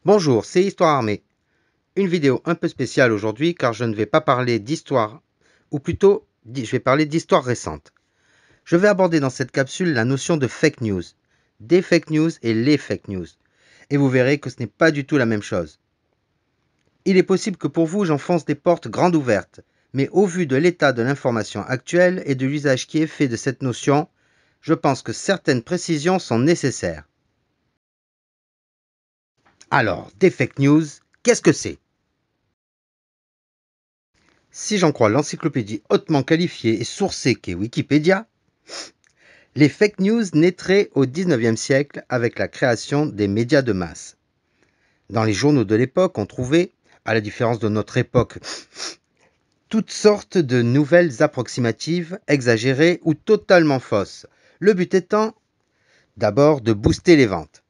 Bonjour, c'est Histoire Armée. Une vidéo un peu spéciale aujourd'hui car je ne vais pas parler d'histoire, ou plutôt je vais parler d'histoire récente. Je vais aborder dans cette capsule la notion de fake news, des fake news et les fake news. Et vous verrez que ce n'est pas du tout la même chose. Il est possible que pour vous j'enfonce des portes grandes ouvertes, mais au vu de l'état de l'information actuelle et de l'usage qui est fait de cette notion, je pense que certaines précisions sont nécessaires. Alors, des fake news, qu'est-ce que c'est ? Si j'en crois l'encyclopédie hautement qualifiée et sourcée qu'est Wikipédia, les fake news naîtraient au XIXe siècle avec la création des médias de masse. Dans les journaux de l'époque, on trouvait, à la différence de notre époque, toutes sortes de nouvelles approximatives, exagérées ou totalement fausses. Le but étant, d'abord, de booster les ventes.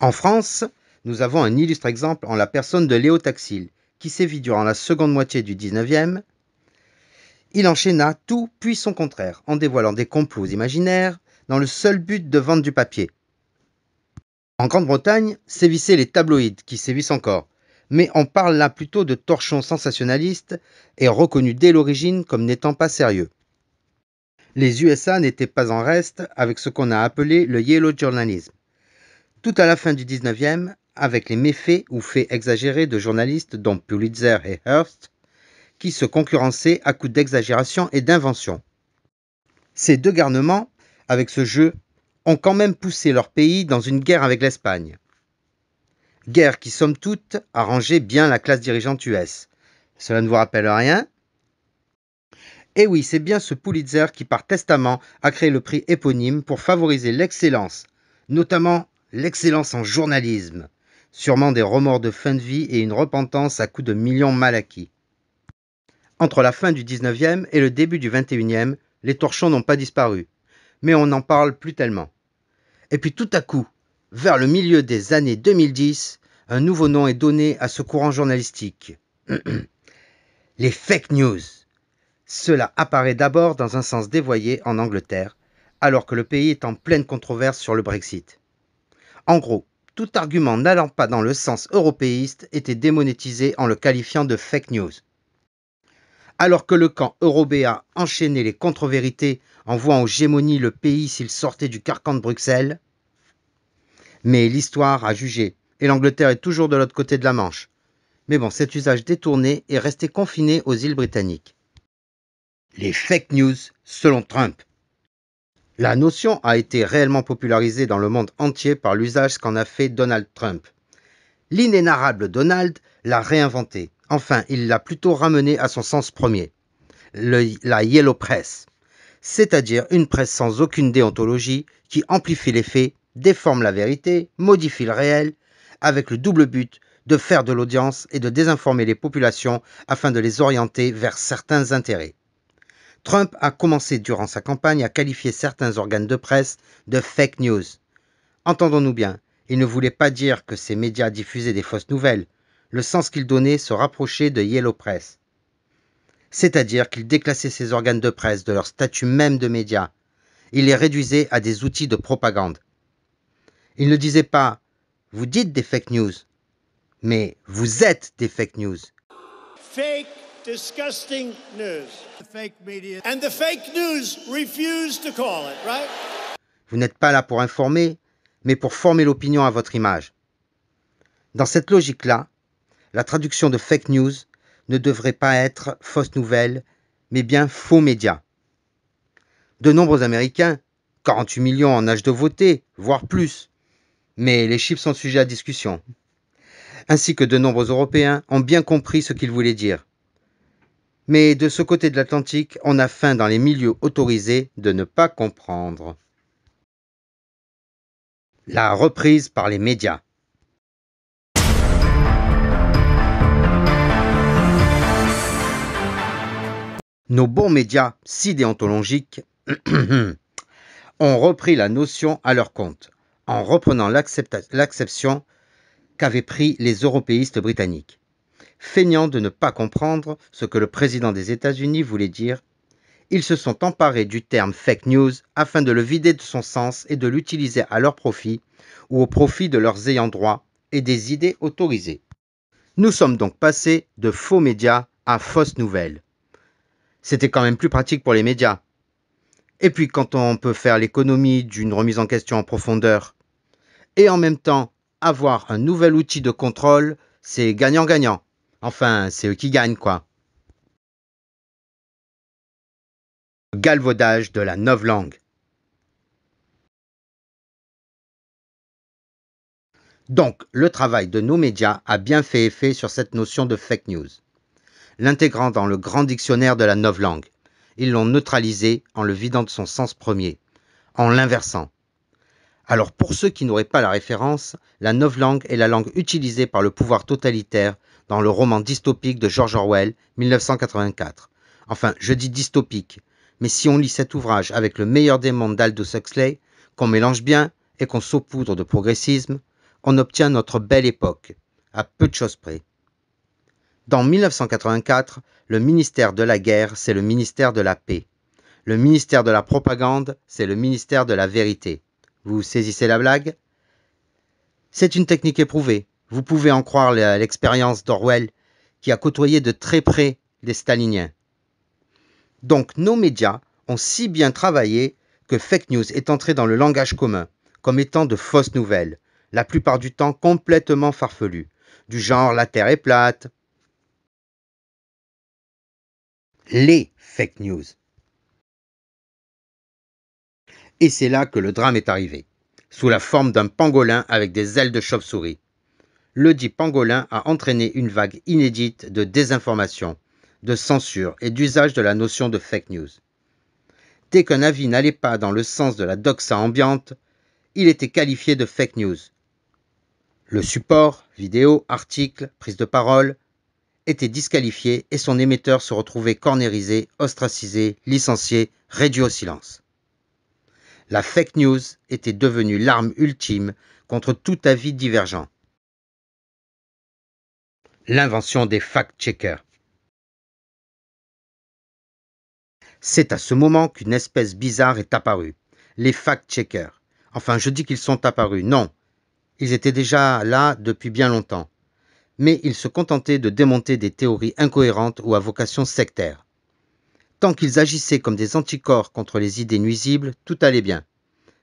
En France, nous avons un illustre exemple en la personne de Léo Taxil, qui sévit durant la seconde moitié du XIXe. Il enchaîna tout puis son contraire, en dévoilant des complots imaginaires dans le seul but de vendre du papier. En Grande-Bretagne, sévissaient les tabloïds qui sévissent encore, mais on parle là plutôt de torchons sensationnalistes et reconnus dès l'origine comme n'étant pas sérieux. Les USA n'étaient pas en reste avec ce qu'on a appelé le yellow journalism. Tout à la fin du 19e, avec les méfaits ou faits exagérés de journalistes dont Pulitzer et Hearst, qui se concurrençaient à coups d'exagération et d'invention. Ces deux garnements, avec ce jeu, ont quand même poussé leur pays dans une guerre avec l'Espagne. Guerre qui, somme toute, arrangeait bien la classe dirigeante US. Cela ne vous rappelle rien ? Eh oui, c'est bien ce Pulitzer qui, par testament, a créé le prix éponyme pour favoriser l'excellence, notamment l'excellence en journalisme. Sûrement des remords de fin de vie et une repentance à coups de millions mal acquis. Entre la fin du 19e et le début du 21e, les torchons n'ont pas disparu, mais on n'en parle plus tellement. Et puis tout à coup, vers le milieu des années 2010, un nouveau nom est donné à ce courant journalistique. Les fake news. Cela apparaît d'abord dans un sens dévoyé en Angleterre, alors que le pays est en pleine controverse sur le Brexit. En gros, tout argument n'allant pas dans le sens européiste était démonétisé en le qualifiant de fake news. Alors que le camp eurobéa enchaînait les contre-vérités en vouant aux gémonies le pays s'il sortait du carcan de Bruxelles. Mais l'histoire a jugé, et l'Angleterre est toujours de l'autre côté de la Manche. Mais bon, cet usage détourné est resté confiné aux îles britanniques. Les fake news selon Trump. La notion a été réellement popularisée dans le monde entier par l'usage qu'en a fait Donald Trump. L'inénarrable Donald l'a réinventé. Enfin, il l'a plutôt ramené à son sens premier. La yellow press, c'est-à-dire une presse sans aucune déontologie qui amplifie les faits, déforme la vérité, modifie le réel, avec le double but de faire de l'audience et de désinformer les populations afin de les orienter vers certains intérêts. Trump a commencé durant sa campagne à qualifier certains organes de presse de fake news. Entendons-nous bien, il ne voulait pas dire que ces médias diffusaient des fausses nouvelles. Le sens qu'il donnait se rapprochait de yellow press. C'est-à-dire qu'il déclassait ces organes de presse de leur statut même de médias. Il les réduisait à des outils de propagande. Il ne disait pas « vous dites des fake news », mais « vous êtes des fake news ». Fake, disgusting news. The fake media. And the fake news refuse to call it, right? Vous n'êtes pas là pour informer, mais pour former l'opinion à votre image. Dans cette logique-là, la traduction de fake news ne devrait pas être fausse nouvelle, mais bien faux médias. De nombreux Américains, 48 millions en âge de voter, voire plus, mais les chiffres sont sujets à discussion, ainsi que de nombreux Européens ont bien compris ce qu'il voulait dire. Mais de ce côté de l'Atlantique, on a faim dans les milieux autorisés de ne pas comprendre. La reprise par les médias. Nos bons médias, si déontologiques, ont repris la notion à leur compte, en reprenant l'acception qu'avaient pris les européistes britanniques. Feignant de ne pas comprendre ce que le président des États-Unis voulait dire, ils se sont emparés du terme fake news afin de le vider de son sens et de l'utiliser à leur profit ou au profit de leurs ayants droit, et des idées autorisées. Nous sommes donc passés de faux médias à fausses nouvelles. C'était quand même plus pratique pour les médias. Et puis quand on peut faire l'économie d'une remise en question en profondeur et en même temps avoir un nouvel outil de contrôle, c'est gagnant-gagnant. Enfin, c'est eux qui gagnent, quoi. Galvaudage de la novlangue. Donc, le travail de nos médias a bien fait effet sur cette notion de fake news, l'intégrant dans le grand dictionnaire de la novlangue. Ils l'ont neutralisé en le vidant de son sens premier, en l'inversant. Alors pour ceux qui n'auraient pas la référence, la novlangue est la langue utilisée par le pouvoir totalitaire dans le roman dystopique de George Orwell, 1984. Enfin, je dis dystopique, mais si on lit cet ouvrage avec le meilleur des mondes d'Aldous Huxley, qu'on mélange bien et qu'on saupoudre de progressisme, on obtient notre belle époque, à peu de choses près. Dans 1984, le ministère de la guerre, c'est le ministère de la paix. Le ministère de la propagande, c'est le ministère de la vérité. Vous saisissez la blague? C'est une technique éprouvée. Vous pouvez en croire l'expérience d'Orwell, qui a côtoyé de très près les staliniens. Donc nos médias ont si bien travaillé que fake news est entré dans le langage commun, comme étant de fausses nouvelles, la plupart du temps complètement farfelues, du genre la Terre est plate. Les fake news. Et c'est là que le drame est arrivé, sous la forme d'un pangolin avec des ailes de chauve-souris. Le dit pangolin a entraîné une vague inédite de désinformation, de censure et d'usage de la notion de fake news. Dès qu'un avis n'allait pas dans le sens de la doxa ambiante, il était qualifié de fake news. Le support, vidéo, article, prise de parole, était disqualifié et son émetteur se retrouvait cornérisé, ostracisé, licencié, réduit au silence. La fake news était devenue l'arme ultime contre tout avis divergent. L'invention des fact-checkers. C'est à ce moment qu'une espèce bizarre est apparue, les fact-checkers. Enfin, je dis qu'ils sont apparus, non, ils étaient déjà là depuis bien longtemps. Mais ils se contentaient de démonter des théories incohérentes ou à vocation sectaire. Tant qu'ils agissaient comme des anticorps contre les idées nuisibles, tout allait bien.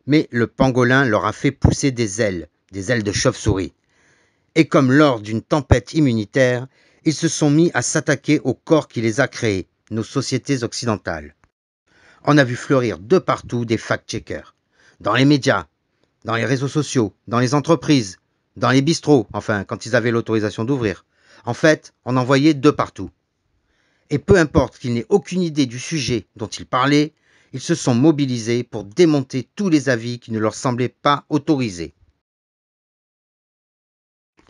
Mais le pangolin leur a fait pousser des ailes de chauve-souris. Et comme lors d'une tempête immunitaire, ils se sont mis à s'attaquer au corps qui les a créés, nos sociétés occidentales. On a vu fleurir de partout des fact-checkers. Dans les médias, dans les réseaux sociaux, dans les entreprises, dans les bistrots, enfin, quand ils avaient l'autorisation d'ouvrir. En fait, on en voyait de partout. Et peu importe qu'ils n'aient aucune idée du sujet dont ils parlaient, ils se sont mobilisés pour démonter tous les avis qui ne leur semblaient pas autorisés.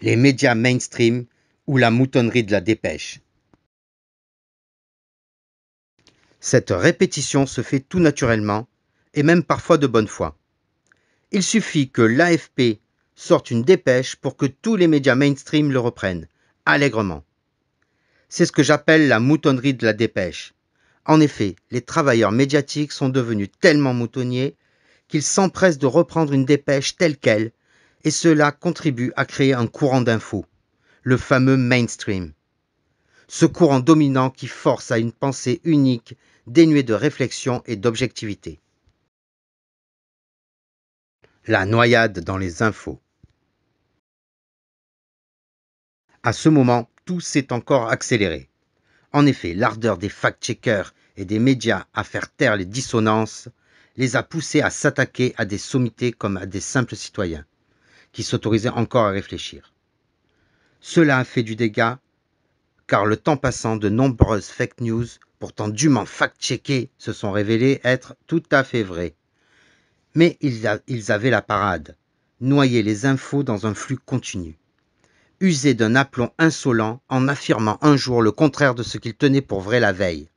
Les médias mainstream ou la moutonnerie de la dépêche. Cette répétition se fait tout naturellement et même parfois de bonne foi. Il suffit que l'AFP sorte une dépêche pour que tous les médias mainstream le reprennent, allègrement. C'est ce que j'appelle la moutonnerie de la dépêche. En effet, les travailleurs médiatiques sont devenus tellement moutonniers qu'ils s'empressent de reprendre une dépêche telle qu'elle, et cela contribue à créer un courant d'infos, le fameux mainstream. Ce courant dominant qui force à une pensée unique, dénuée de réflexion et d'objectivité. La noyade dans les infos. À ce moment, tout s'est encore accéléré. En effet, l'ardeur des fact-checkers et des médias à faire taire les dissonances les a poussés à s'attaquer à des sommités comme à des simples citoyens, qui s'autorisaient encore à réfléchir. Cela a fait du dégât, car le temps passant, de nombreuses fake news, pourtant dûment fact-checkées, se sont révélées être tout à fait vraies. Mais ils avaient la parade, noyer les infos dans un flux continu. User d'un aplomb insolent en affirmant un jour le contraire de ce qu'ils tenaient pour vrai la veille.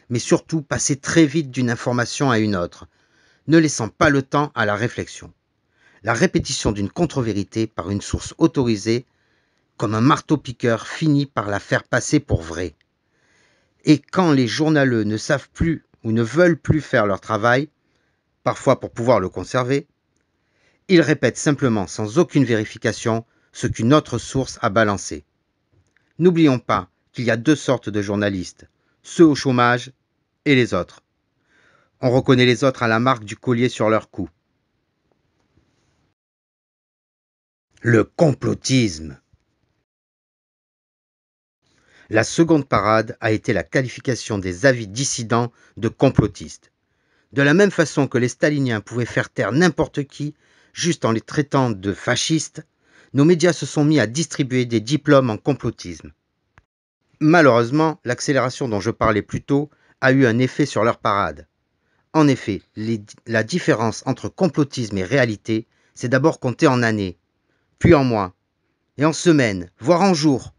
Mais surtout passer très vite d'une information à une autre, ne laissant pas le temps à la réflexion. La répétition d'une contre-vérité par une source autorisée, comme un marteau-piqueur, finit par la faire passer pour vraie. Et quand les journaleux ne savent plus ou ne veulent plus faire leur travail, parfois pour pouvoir le conserver, ils répètent simplement sans aucune vérification ce qu'une autre source a balancé. N'oublions pas qu'il y a deux sortes de journalistes, ceux au chômage et les autres. On reconnaît les autres à la marque du collier sur leur cou. Le complotisme. La seconde parade a été la qualification des avis dissidents de complotistes. De la même façon que les staliniens pouvaient faire taire n'importe qui, juste en les traitant de fascistes, nos médias se sont mis à distribuer des diplômes en complotisme. Malheureusement, l'accélération dont je parlais plus tôt a eu un effet sur leur parade. En effet, la différence entre complotisme et réalité, c'est d'abord compté en années, puis en mois, et en semaines, voire en jours.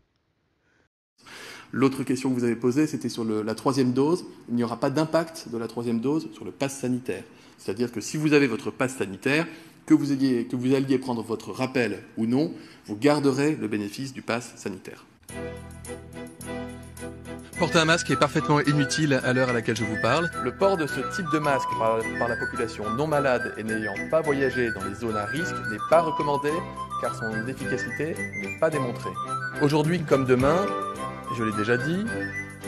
L'autre question que vous avez posée, c'était sur la troisième dose. Il n'y aura pas d'impact de la troisième dose sur le pass sanitaire. C'est-à-dire que si vous avez votre pass sanitaire, que vous alliez prendre votre rappel ou non, vous garderez le bénéfice du pass sanitaire. Porter un masque est parfaitement inutile à l'heure à laquelle je vous parle. Le port de ce type de masque par la population non malade et n'ayant pas voyagé dans les zones à risque n'est pas recommandé car son efficacité n'est pas démontrée. Aujourd'hui comme demain, je l'ai déjà dit,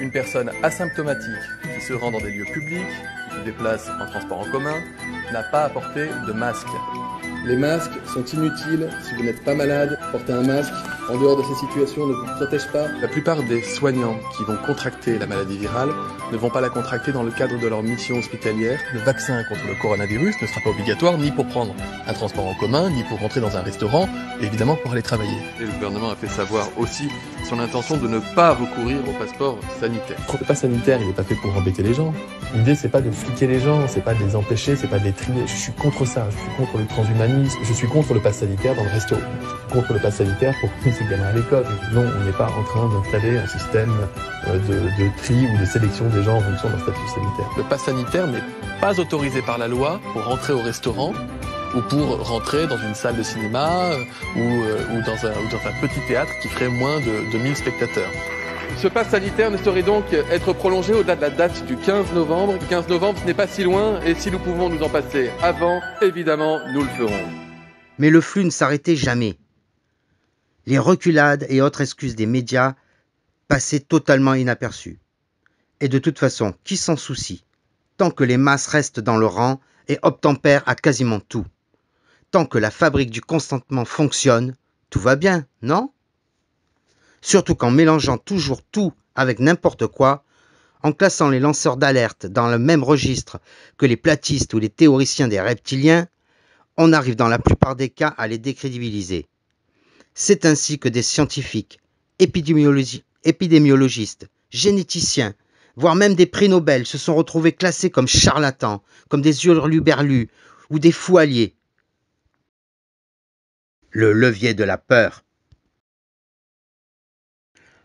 une personne asymptomatique qui se rend dans des lieux publics, qui se déplace en transport en commun, n'a pas à porter de masque. Les masques sont inutiles si vous n'êtes pas malade. Porter un masque en dehors de ces situations ne vous protège pas. La plupart des soignants qui vont contracter la maladie virale ne vont pas la contracter dans le cadre de leur mission hospitalière. Le vaccin contre le coronavirus ne sera pas obligatoire ni pour prendre un transport en commun, ni pour rentrer dans un restaurant, et évidemment pour aller travailler. Et le gouvernement a fait savoir aussi son intention de ne pas recourir au passeport sanitaire. Le pass sanitaire, il n'est pas fait pour embêter les gens. L'idée, c'est pas de fliquer les gens, c'est pas de les empêcher, c'est pas de les trier. Je suis contre ça, je suis contre le transhumanisme, je suis contre le pass sanitaire dans le resto. Je suis contre le pass sanitaire pour pousser les gamins à l'école. Non, on n'est pas en train d'installer un système de tri ou de sélection des gens en fonction de leur statut sanitaire. Le pass sanitaire n'est pas autorisé par la loi pour rentrer au restaurant ou pour rentrer dans une salle de cinéma ou dans un petit théâtre qui ferait moins de 1000 spectateurs. Ce pass sanitaire ne saurait donc être prolongé au-delà de la date du 15 novembre. Le 15 novembre, ce n'est pas si loin, et si nous pouvons nous en passer avant, évidemment, nous le ferons. Mais le flux ne s'arrêtait jamais. Les reculades et autres excuses des médias passaient totalement inaperçues. Et de toute façon, qui s'en soucie? Tant que les masses restent dans le rang et obtempèrent à quasiment tout. Tant que la fabrique du consentement fonctionne, tout va bien, non? Surtout qu'en mélangeant toujours tout avec n'importe quoi, en classant les lanceurs d'alerte dans le même registre que les platistes ou les théoriciens des reptiliens, on arrive dans la plupart des cas à les décrédibiliser. C'est ainsi que des scientifiques, épidémiologistes, généticiens, voire même des prix Nobel se sont retrouvés classés comme charlatans, comme des hurluberlus ou des fous alliés. Le levier de la peur.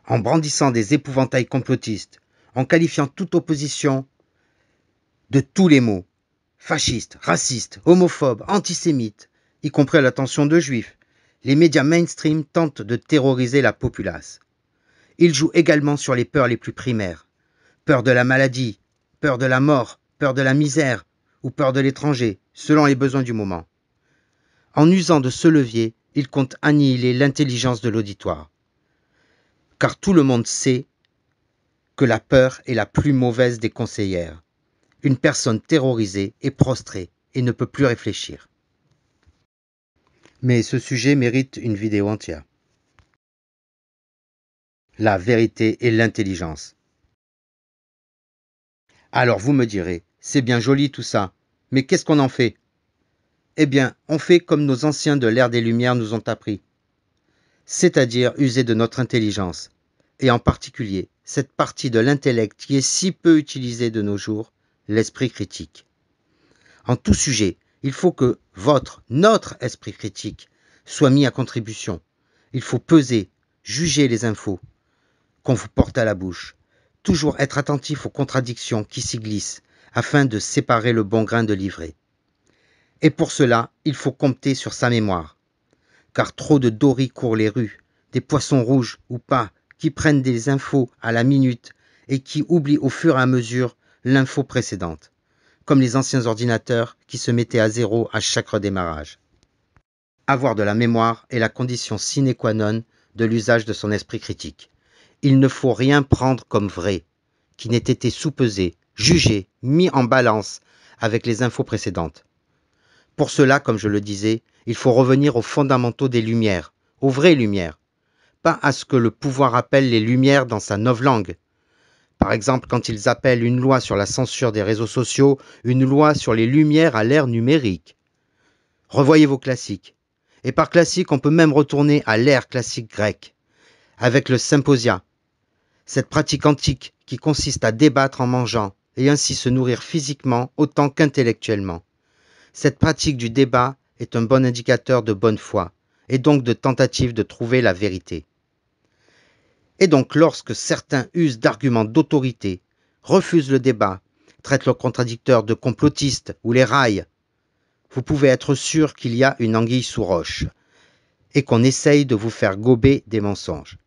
En brandissant des épouvantails complotistes, en qualifiant toute opposition de tous les mots, fascistes, racistes, homophobes, antisémites, y compris à l'attention de juifs, les médias mainstream tentent de terroriser la populace. Ils jouent également sur les peurs les plus primaires. Peur de la maladie, peur de la mort, peur de la misère ou peur de l'étranger, selon les besoins du moment. En usant de ce levier, ils comptent annihiler l'intelligence de l'auditoire. Car tout le monde sait que la peur est la plus mauvaise des conseillères. Une personne terrorisée est prostrée et ne peut plus réfléchir. Mais ce sujet mérite une vidéo entière. La vérité et l'intelligence. Alors vous me direz, c'est bien joli tout ça, mais qu'est-ce qu'on en fait? Eh bien, on fait comme nos anciens de l'ère des Lumières nous ont appris. C'est-à-dire user de notre intelligence, et en particulier cette partie de l'intellect qui est si peu utilisée de nos jours, l'esprit critique. En tout sujet, il faut que notre esprit critique soit mis à contribution. Il faut peser, juger les infos qu'on vous porte à la bouche, toujours être attentif aux contradictions qui s'y glissent, afin de séparer le bon grain de l'ivraie. Et pour cela, il faut compter sur sa mémoire. Car trop de doris courent les rues, des poissons rouges ou pas, qui prennent des infos à la minute et qui oublient au fur et à mesure l'info précédente, comme les anciens ordinateurs qui se mettaient à zéro à chaque redémarrage. Avoir de la mémoire est la condition sine qua non de l'usage de son esprit critique. Il ne faut rien prendre comme vrai, qui n'ait été soupesé, jugé, mis en balance avec les infos précédentes. Pour cela, comme je le disais, il faut revenir aux fondamentaux des Lumières, aux vraies Lumières, pas à ce que le pouvoir appelle les Lumières dans sa novlangue. Par exemple, quand ils appellent une loi sur la censure des réseaux sociaux une loi sur les Lumières à l'ère numérique. Revoyez vos classiques. Et par classique, on peut même retourner à l'ère classique grecque, avec le symposia, cette pratique antique qui consiste à débattre en mangeant et ainsi se nourrir physiquement autant qu'intellectuellement. Cette pratique du débat est un bon indicateur de bonne foi et donc de tentative de trouver la vérité. Et donc lorsque certains usent d'arguments d'autorité, refusent le débat, traitent leurs contradicteurs de complotistes ou les raillent, vous pouvez être sûr qu'il y a une anguille sous roche et qu'on essaye de vous faire gober des mensonges.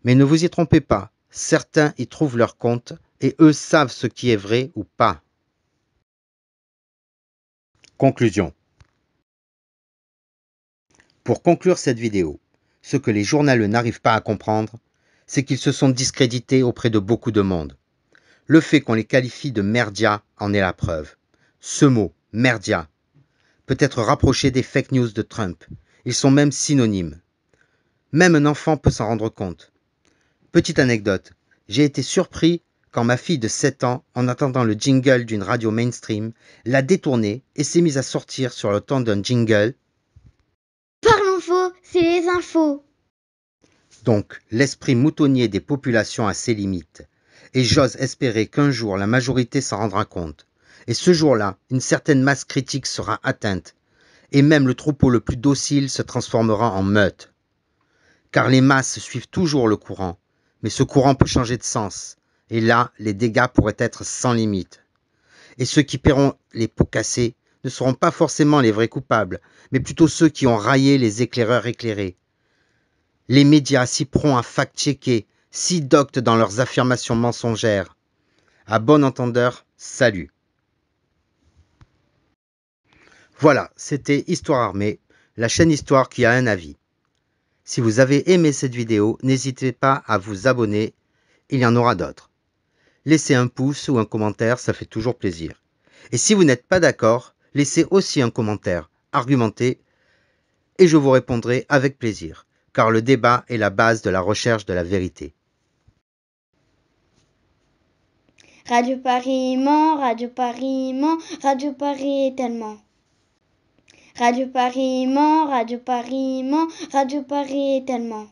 Mais ne vous y trompez pas, certains y trouvent leur compte et eux savent ce qui est vrai ou pas. Conclusion. Pour conclure cette vidéo, ce que les journaleux n'arrivent pas à comprendre, c'est qu'ils se sont discrédités auprès de beaucoup de monde. Le fait qu'on les qualifie de merdia en est la preuve. Ce mot, merdia, peut être rapproché des fake news de Trump. Ils sont même synonymes. Même un enfant peut s'en rendre compte. Petite anecdote, j'ai été surpris quand ma fille de 7 ans, en attendant le jingle d'une radio mainstream, l'a détourné et s'est mise à sortir sur le ton d'un jingle. Parlons faux, c'est les infos. Donc, l'esprit moutonnier des populations a ses limites. Et j'ose espérer qu'un jour la majorité s'en rendra compte. Et ce jour-là, une certaine masse critique sera atteinte. Et même le troupeau le plus docile se transformera en meute. Car les masses suivent toujours le courant. Mais ce courant peut changer de sens. Et là, les dégâts pourraient être sans limite. Et ceux qui paieront les pots cassés ne seront pas forcément les vrais coupables, mais plutôt ceux qui ont raillé les éclaireurs éclairés. Les médias si prompts à fact-checker, si doctes dans leurs affirmations mensongères. À bon entendeur, salut. Voilà, c'était Histoire Armée, la chaîne Histoire qui a un avis. Si vous avez aimé cette vidéo, n'hésitez pas à vous abonner, il y en aura d'autres. Laissez un pouce ou un commentaire, ça fait toujours plaisir. Et si vous n'êtes pas d'accord, laissez aussi un commentaire, argumenté, et je vous répondrai avec plaisir, car le débat est la base de la recherche de la vérité. Radio Paris ment, Radio Paris ment, Radio Paris est tellement. Radio Paris ment, Radio Paris ment, Radio Paris est tellement.